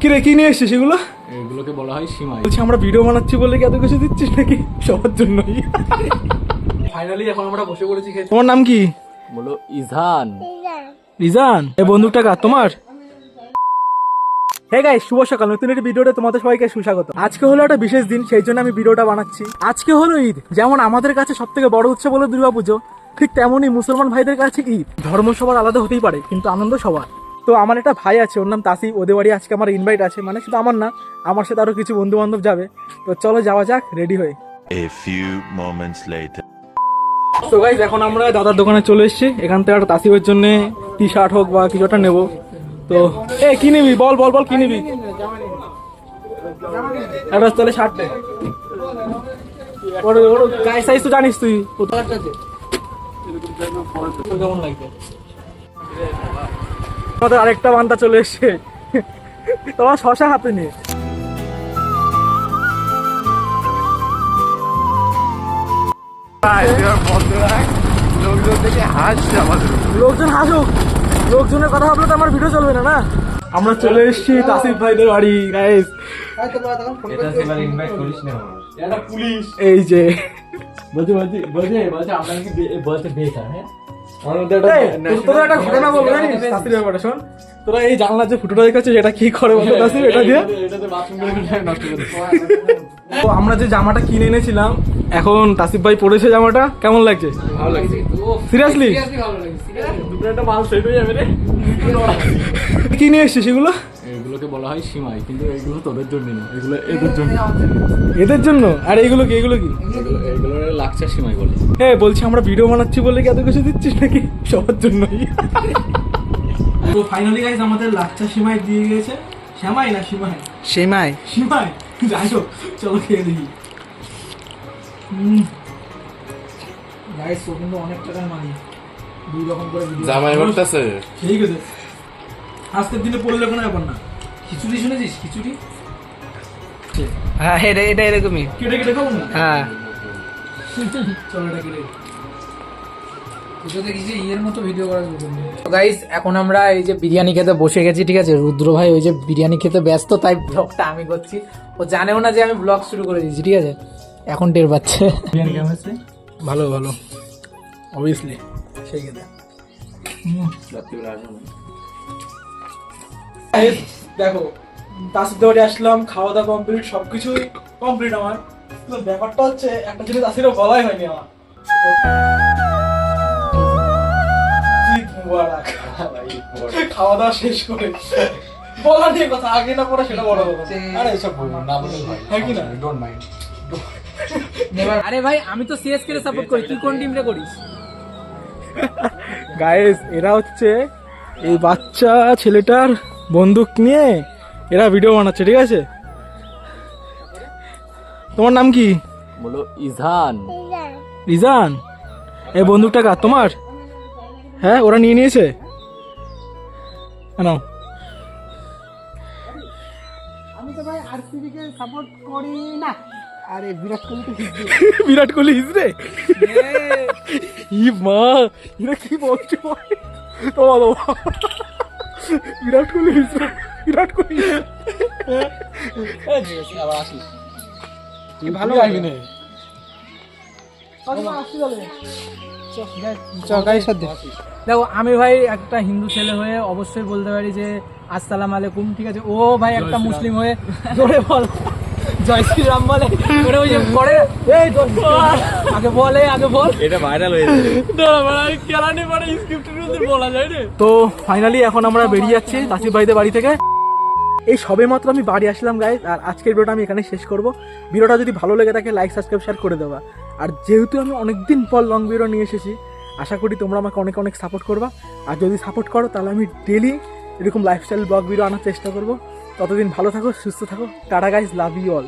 কিরে কি নিয়ে এসছিস সেগুলো? এগুলোকে বলা হয় সিমাই। বলছি আমরা ভিডিও বানাচ্ছি বলে কি এত কিছু দিচ্ছিস নাকি? সবার জন্যই। ফাইনালি এখন আমরা বসে পড়েছি খেতে। তোমার নাম কি? বলো ইজান। রিজান। এই বন্দুকটা কার তোমার? হে গাইস, শুভ সকাল। নতুন একটি ভিডিওতে তোমাদের সবাইকে সুস্বাগত। আজকে হলো একটা বিশেষ দিন, সেই জন্য আমি ভিডিওটা বানাচ্ছি। আজকে হলো ঈদ। যেমন আমাদের কাছে সব থেকে বড় উৎসব হলো দুর্গাপুজো, ঠিক তেমনই মুসলমান ভাইদের কাছে ঈদ। ধর্ম সবার আলাদা হতেই পারে, কিন্তু আনন্দ সবার। তো আমার একটা ভাই আছে, ওর নাম তাসি। ওদের বাড়ি আজকে আমার ইনভাইট আছে, মানে শুধু আমার না, আমার সাথে আরো কিছু বন্ধু বান্ধব যাবে। তো চলো যাওয়া যাক, রেডি হয়ে। A few moments later. তো গাইস, এখন আমরা দাদার দোকানে চলে এসেছি। এখান থেকে একটা তাসিবের জন্য টি শার্ট হোক বা কিছু একটা নেবো। তো কি নিবি? বল বল বল, কি নিবি? একটা তাহলে শার্ট নে। ওর গায়ে সাইজ তো জানিস তুই। কেমন লাগবে? আমাদের আরেকটা বান্দা চলে এসছে, তোমার শশা হাতে নিয়ে। লোকজন হাসুক, লোকজনের কথা ভাবলে তো আমার ভিডিও চলবে না। আমরা চলে এসেছি তাসিফ ভাইদের বাড়ি গাইস। পুলিশ এই যে তোরা একটা ঘটনা বলবো জানিস তাসিফ ব্যাপারে? শোন, তোরা এই জানলা যে ফুটোটা দেখাচ্ছিস এটা কি করে বলতো তাসিফ? এটা দিয়ে তো আমরা যে জামাটা কিনে এনেছিলাম, এখন তাসিফ ভাই পরেছে জামাটা, কেমন লাগছে? ভালো লাগছে। সিরিয়াসলি একটা মাল সেট হয়ে যাবে রে। কি নিয়ে এসছিস সেগুলো? এগুলোকে বলা হয় সিমাই, কিন্তু এগুলো তোদের জন্য না, এগুলো এদের জন্য। এদের জন্য? আর এইগুলো কি? এগুলো কি? এগুলো লাচ্চা সিমাই বলে। হ্যাঁ, বলছি আমরা ভিডিও বানাচ্ছি বলে কি এত কিছু দিচ্ছিস নাকি? সবার জন্যই। তো ফাইনালি গাইস আমাদের লাচ্চা সিমাই দিয়ে গিয়েছে। শ্যামাই না সিমাই? সেমাই সিমাই। যাই হোক, চলো খেয়ে দেখি। গাইস ও কিন্তু অনেক টাকার মানি, দুই রকম করে জামাই করতেছে। ঠিক আছে, আজকের দিনে পড়লে কোনো ব্যাপার না। খিচুড়ি শুনেছিস? খিচুড়ি হ্যাঁ, এটা এরকমই। কেটে কেটে খাবো না? হ্যাঁ, চলো এটা কেটে। গাইস এখন আমরা এই যে বিরিয়ানি খেতে বসে গেছি, ঠিক আছে? রুদ্র ভাই ওই যে বিরিয়ানি খেতে ব্যস্ত, তাই ব্লগটা আমি করছি। ও জানেও না যে আমি ব্লগ শুরু করে দিয়েছি, ঠিক আছে? এখন টের পাচ্ছে। বিরিয়ানি কেমন হয়েছে? ভালো ভালো, অবভিয়াসলি সেই খেতে। দেখো, তাসির বাড়ি আসলাম, খাওয়া দাওয়া কমপ্লিট, সবকিছুই কমপ্লিট আমার। কিন্তু ব্যাপারটা হচ্ছে একটা জিনিস তাসিরও বলাই হয়নি আমার। খাওয়া দাওয়া শেষ করে বলা নিয়ে কথা, আগে না পরে সেটা বড় কথা। আরে এসব না বলে হয় কি না? Don't mind. আরে ভাই, আমি তো সিএসকে কে সাপোর্ট করি, তুই কোন টিম রে করিস? গাইস, এরা হচ্ছে এই বাচ্চা ছেলেটার বন্দুক নিয়ে এরা ভিডিও বানাচ্ছে, ঠিক আছে? তোমার নাম কি? বলো ইজান। রিজান। এই বন্দুকটা কার তোমার? হ্যাঁ, ওরা নিয়ে নিয়েছে কেন? আমি তো ভাই আরসিবি কে সাপোর্ট করি না। আরে বিরাট কোহলি তো বিরাট কোহলি হিজড়ে? ই মা, এরা কি বলছে ভাই? বিরাট কোহলি হিজড়ে, বিরাট কোহলি। আবার আসিস। তুই ভালো গাইবি না? দেখো, আমি ভাই একটা হিন্দু ছেলে হয়ে অবশ্যই বলতে পারি যে আসসালামু আলাইকুম, ঠিক আছে? ও ভাই একটা মুসলিম হয়ে জোরে বল জয় শ্রীরাম বলে, ওরে ওই যে করে এই আগে বলে, আগে বল। এটা ভাইরাল হয়ে যাবে। তো ফাইনালি এখন আমরা বেরিয়ে যাচ্ছি তাসিফ ভাইদের বাড়ি থেকে। এই সবে মাত্র আমি বাড়ি আসলাম গাইস, আর আজকের ভিডিওটা আমি এখানে শেষ করব। ভিডিওটা যদি ভালো লেগে থাকে লাইক সাবস্ক্রাইব শেয়ার করে দেওয়া। আর যেহেতু আমি অনেকদিন পর লং ভিডিও নিয়ে এসেছি, আশা করি তোমরা আমাকে অনেক অনেক সাপোর্ট করবা। আর যদি সাপোর্ট করো তাহলে আমি ডেলি এরকম লাইফস্টাইল ব্লগ ভিডিও আনার চেষ্টা করব। ততদিন ভালো থাকো, সুস্থ থাকো। Tata guys, love you all.